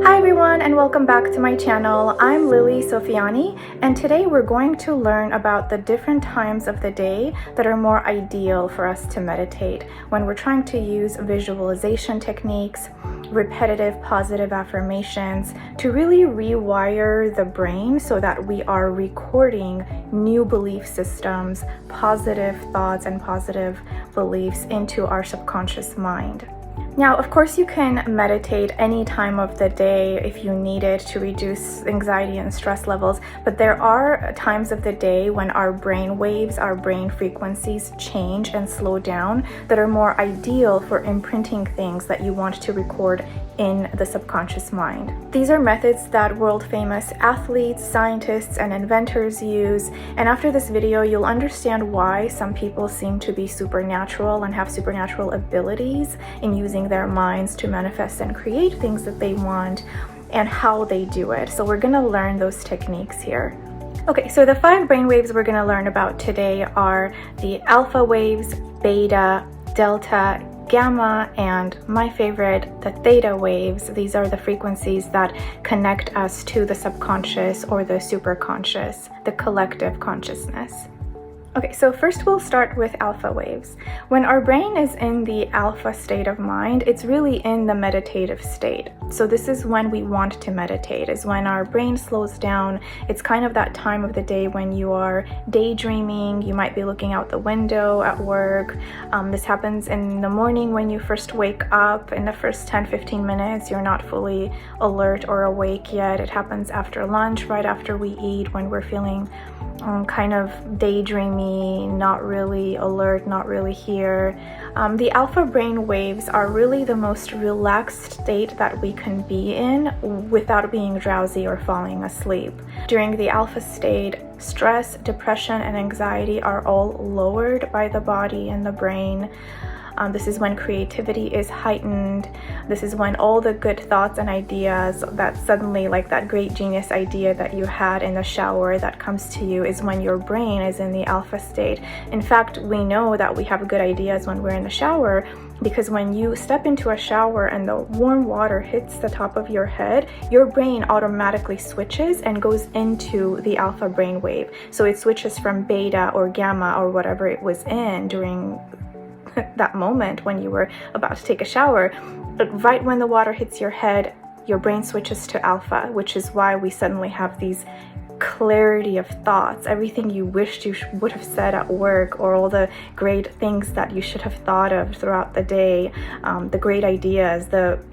Hi everyone, and welcome back to my channel. I'm Lily Sofiani, and today we're going to learn about the different times of the day that are more ideal for us to meditate when we're trying to use visualization techniques, repetitive positive affirmations to really rewire the brain so that we are recording new belief systems, positive thoughts and positive beliefs into our subconscious mind. Now, of course, you can meditate any time of the day if you need it to reduce anxiety and stress levels, but there are times of the day when our brain waves, our brain frequencies change and slow down that are more ideal for imprinting things that you want to record in the subconscious mind. These are methods that world-famous athletes, scientists, and inventors use, and after this video, you'll understand why some people seem to be supernatural and have supernatural abilities in using their minds to manifest and create things that they want and how they do it. So we're going to learn those techniques here. Okay, so the 5 brainwaves we're going to learn about today are the alpha waves, beta, delta, gamma, and my favorite, the theta waves. These are the frequencies that connect us to the subconscious or the superconscious, the collective consciousness. Okay, so first we'll start with alpha waves. When our brain is in the alpha state of mind, it's really in the meditative state. So this is when we want to meditate, is when our brain slows down. It's kind of that time of the day when you are daydreaming, you might be looking out the window at work. This happens in the morning when you first wake up. In the first 10-15 minutes, you're not fully alert or awake yet. It happens after lunch, right after we eat, when we're feeling kind of daydreamy, not really alert, not really here. The alpha brain waves are really the most relaxed state that we can be in without being drowsy or falling asleep. During the alpha state, stress, depression, and anxiety are all lowered by the body and the brain. This is when creativity is heightened. This is when all the good thoughts and ideas that suddenly, like that great genius idea that you had in the shower that comes to you, is when your brain is in the alpha state. In fact, we know that we have good ideas when we're in the shower because when you step into a shower and the warm water hits the top of your head, your brain automatically switches and goes into the alpha brain wave. So it switches from beta or gamma or whatever it was in during that moment when you were about to take a shower. But right when the water hits your head, your brain switches to alpha, which is why we suddenly have these clarity of thoughts, everything you wished you would have said at work, or all the great things that you should have thought of throughout the day, the great ideas,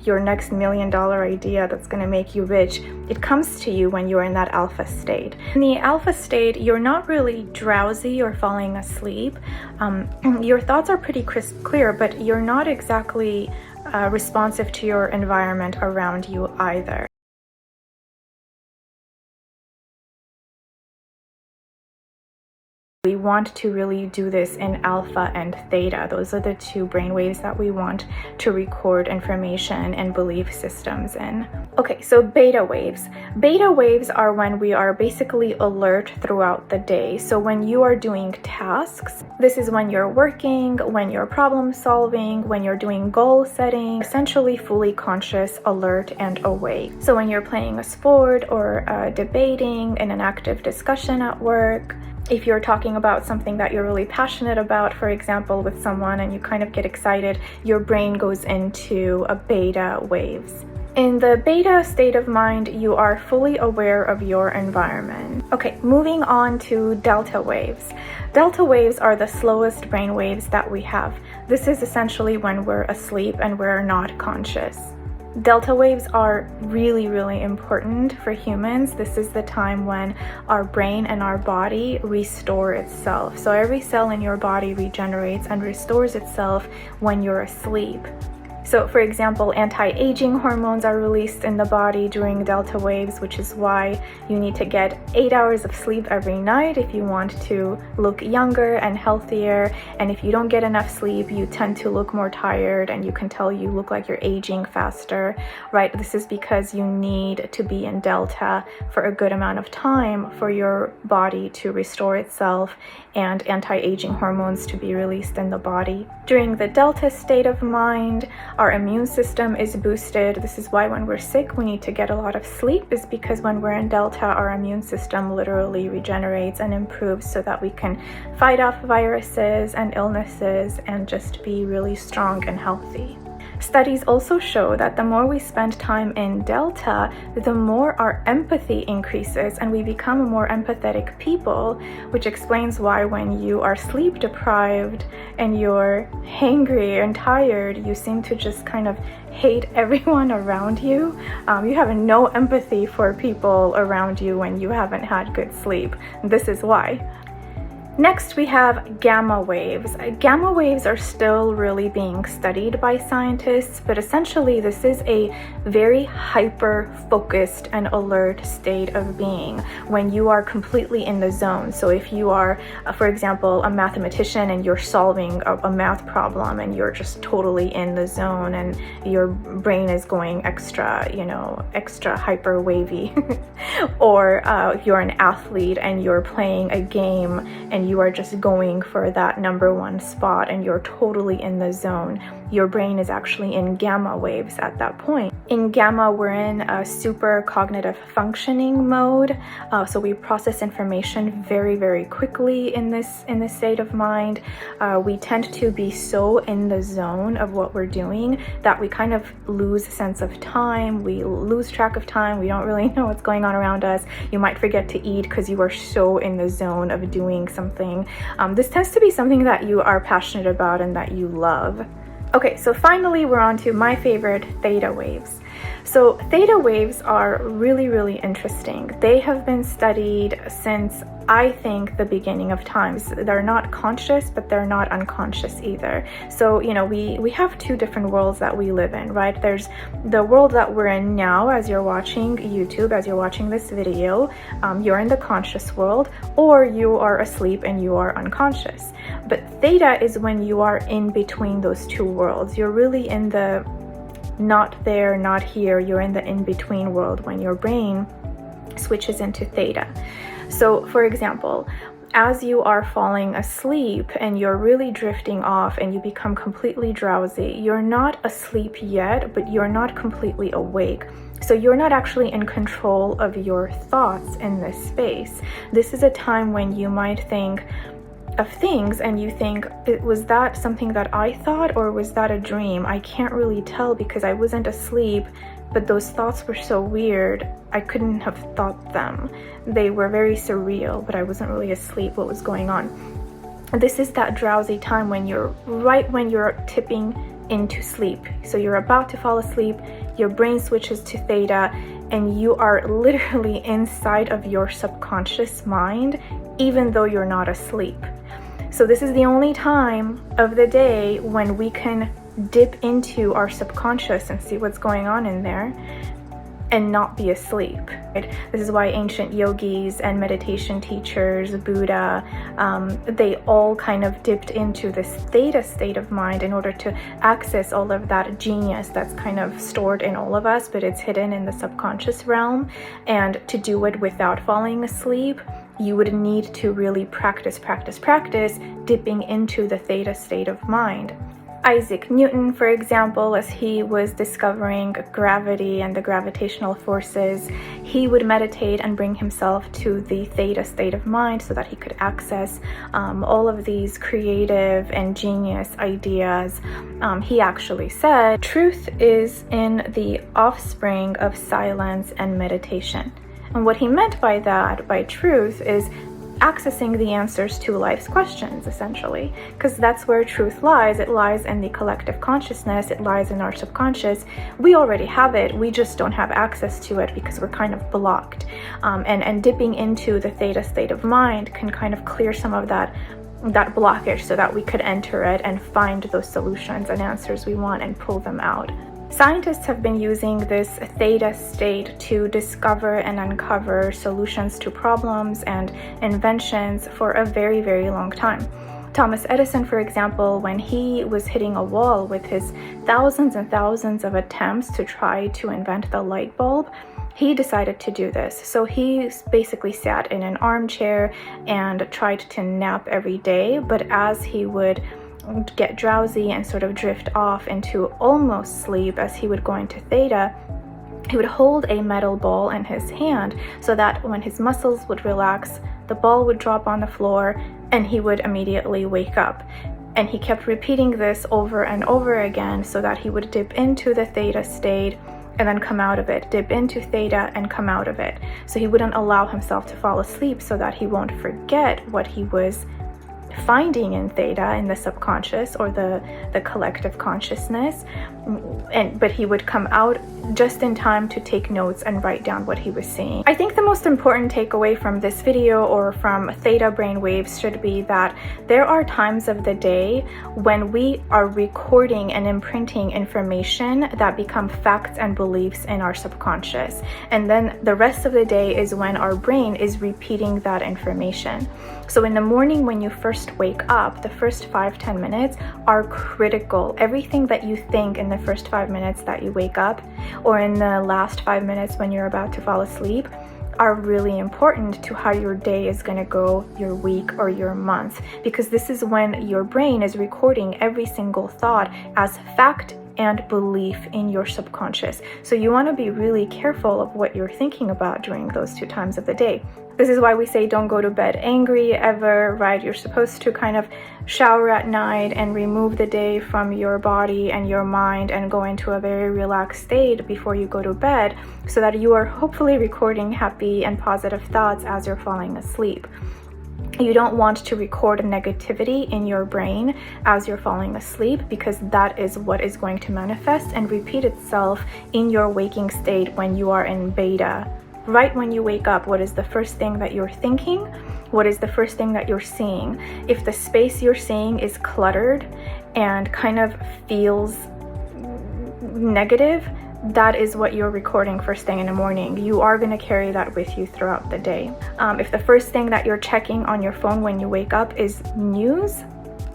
your next $1 million idea that's going to make you rich. It comes to you when you're in that alpha state. In the alpha state, you're not really drowsy or falling asleep. Your thoughts are pretty clear, but you're not exactly responsive to your environment around you either. We want to really do this in alpha and theta. Those are the 2 brainwaves that we want to record information and belief systems in. Okay, so beta waves. Beta waves are when we are basically alert throughout the day. So when you are doing tasks, this is when you're working, when you're problem solving, when you're doing goal setting, essentially fully conscious, alert, and awake. So when you're playing a sport or debating in an active discussion at work, if you're talking about something that you're really passionate about, for example, with someone, and you kind of get excited, your brain goes into a beta waves. In the beta state of mind, you are fully aware of your environment. Okay, moving on to delta waves. Delta waves are the slowest brain waves that we have. This is essentially when we're asleep and we're not conscious. Delta waves are really, really important for humans. This is the time when our brain and our body restore itself. So every cell in your body regenerates and restores itself when you're asleep. So for example, anti-aging hormones are released in the body during delta waves, which is why you need to get 8 hours of sleep every night if you want to look younger and healthier. And if you don't get enough sleep, you tend to look more tired, and you can tell you look like you're aging faster, right? This is because you need to be in delta for a good amount of time for your body to restore itself and anti-aging hormones to be released in the body. During the delta state of mind, our immune system is boosted. This is why when we're sick, we need to get a lot of sleep, is because when we're in delta, our immune system literally regenerates and improves so that we can fight off viruses and illnesses and just be really strong and healthy. Studies also show that the more we spend time in delta, the more our empathy increases and we become more empathetic people, which explains why when you are sleep deprived and you're hangry and tired, you seem to just kind of hate everyone around you. You have no empathy for people around you when you haven't had good sleep. This is why. Next, we have gamma waves. Gamma waves are still really being studied by scientists, but essentially this is a very hyper-focused and alert state of being when you are completely in the zone. So if you are, for example, a mathematician and you're solving a math problem and you're just totally in the zone and your brain is going extra hyper wavy. Or if you're an athlete and you're playing a game and you are just going for that number one spot and you're totally in the zone, your brain is actually in gamma waves at that point. In gamma, we're in a super cognitive functioning mode, so we process information very, very quickly in this state of mind. We tend to be so in the zone of what we're doing that we kind of lose sense of time. We lose track of time. We don't really know what's going on around us. You might forget to eat because you are so in the zone of doing something. This tends to be something that you are passionate about and that you love. Okay, so finally we're on to my favorite, theta waves. So theta waves are really, really interesting. They have been studied since, I think, the beginning of times. They're not conscious, but they're not unconscious either. So, we have two different worlds that we live in, right? There's the world that we're in now as you're watching YouTube, as you're watching this video. You're in the conscious world, or you are asleep and you are unconscious. But theta is when you are in between those two worlds. You're really in the not there, not here. You're in the in-between world when your brain switches into theta. So, for example, as you are falling asleep and you're really drifting off and you become completely drowsy, you're not asleep yet, but you're not completely awake. So you're not actually in control of your thoughts in this space. This is a time when you might think of things and you think, was that something that I thought or was that a dream? I can't really tell because I wasn't asleep, but those thoughts were so weird, I couldn't have thought them. They were very surreal, but I wasn't really asleep. What was going on? This is that drowsy time when you're tipping into sleep. So you're about to fall asleep, your brain switches to theta, and you are literally inside of your subconscious mind, even though you're not asleep. So this is the only time of the day when we can dip into our subconscious and see what's going on in there and not be asleep. Right? This is why ancient yogis and meditation teachers, Buddha, they all kind of dipped into this theta state of mind in order to access all of that genius that's kind of stored in all of us, but it's hidden in the subconscious realm. And to do it without falling asleep, you would need to really practice dipping into the theta state of mind. Isaac Newton, for example, as he was discovering gravity and the gravitational forces, he would meditate and bring himself to the theta state of mind so that he could access all of these creative and genius ideas. He actually said, truth is in the offspring of silence and meditation. And what he meant by that, by truth, is accessing the answers to life's questions, essentially, because that's where truth lies. It lies in the collective consciousness. It lies in our subconscious. We already have it. We just don't have access to it because we're kind of blocked. And dipping into the theta state of mind can kind of clear some of that blockage so that we could enter it and find those solutions and answers we want and pull them out. Scientists have been using this theta state to discover and uncover solutions to problems and inventions for a very, very long time. Thomas Edison, for example, when he was hitting a wall with his thousands and thousands of attempts to try to invent the light bulb, he decided to do this. So he basically sat in an armchair and tried to nap every day, but as he would get drowsy and sort of drift off into almost sleep as he would go into theta, he would hold a metal ball in his hand so that when his muscles would relax, the ball would drop on the floor and he would immediately wake up. And he kept repeating this over and over again so that he would dip into the theta state and then come out of it, dip into theta and come out of it. So he wouldn't allow himself to fall asleep so that he won't forget what he was finding in theta, in the subconscious or the collective consciousness, but he would come out just in time to take notes and write down what he was seeing. I think the most important takeaway from this video or from theta brainwaves should be that there are times of the day when we are recording and imprinting information that become facts and beliefs in our subconscious, and then the rest of the day is when our brain is repeating that information. So in the morning when you first wake up, the first 5-10 minutes are critical. Everything that you think in the first 5 minutes that you wake up, or in the last 5 minutes when you're about to fall asleep, are really important to how your day is going to go, your week or your month, because this is when your brain is recording every single thought as fact and belief in your subconscious. So you want to be really careful of what you're thinking about during those 2 times of the day. This is why we say don't go to bed angry ever, right? You're supposed to kind of shower at night and remove the day from your body and your mind and go into a very relaxed state before you go to bed, so that you are hopefully recording happy and positive thoughts as you're falling asleep. You don't want to record negativity in your brain as you're falling asleep, because that is what is going to manifest and repeat itself in your waking state when you are in beta. Right when you wake up, what is the first thing that you're thinking? What is the first thing that you're seeing? If the space you're seeing is cluttered and kind of feels negative, that is what you're recording first thing in the morning. You are going to carry that with you throughout the day. If the first thing that you're checking on your phone when you wake up is news,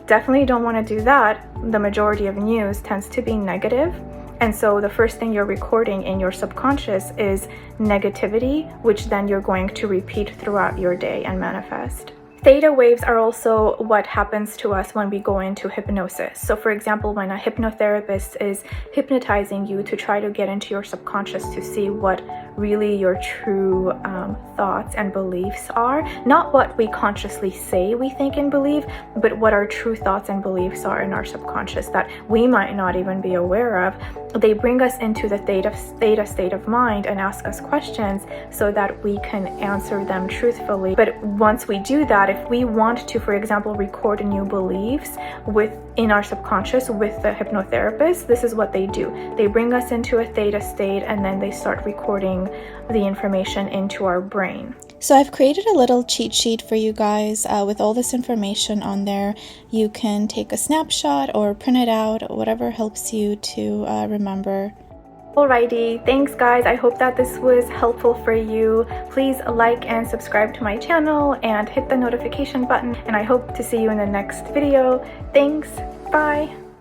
definitely don't want to do that. The majority of news tends to be negative. And so the first thing you're recording in your subconscious is negativity, which then you're going to repeat throughout your day and manifest. Theta waves are also what happens to us when we go into hypnosis. So for example, when a hypnotherapist is hypnotizing you to try to get into your subconscious to see what really your true thoughts and beliefs are, not what we consciously say we think and believe, but what our true thoughts and beliefs are in our subconscious that we might not even be aware of. They bring us into the theta state of mind and ask us questions so that we can answer them truthfully. But once we do that, if we want to, for example, record new beliefs in our subconscious with the hypnotherapist, this is what they do. They bring us into a theta state and then they start recording the information into our brain. So I've created a little cheat sheet for you guys with all this information on there. You can take a snapshot or print it out, whatever helps you to remember. Alrighty, thanks guys. I hope that this was helpful for you. Please like and subscribe to my channel and hit the notification button, and I hope to see you in the next video. Thanks, bye.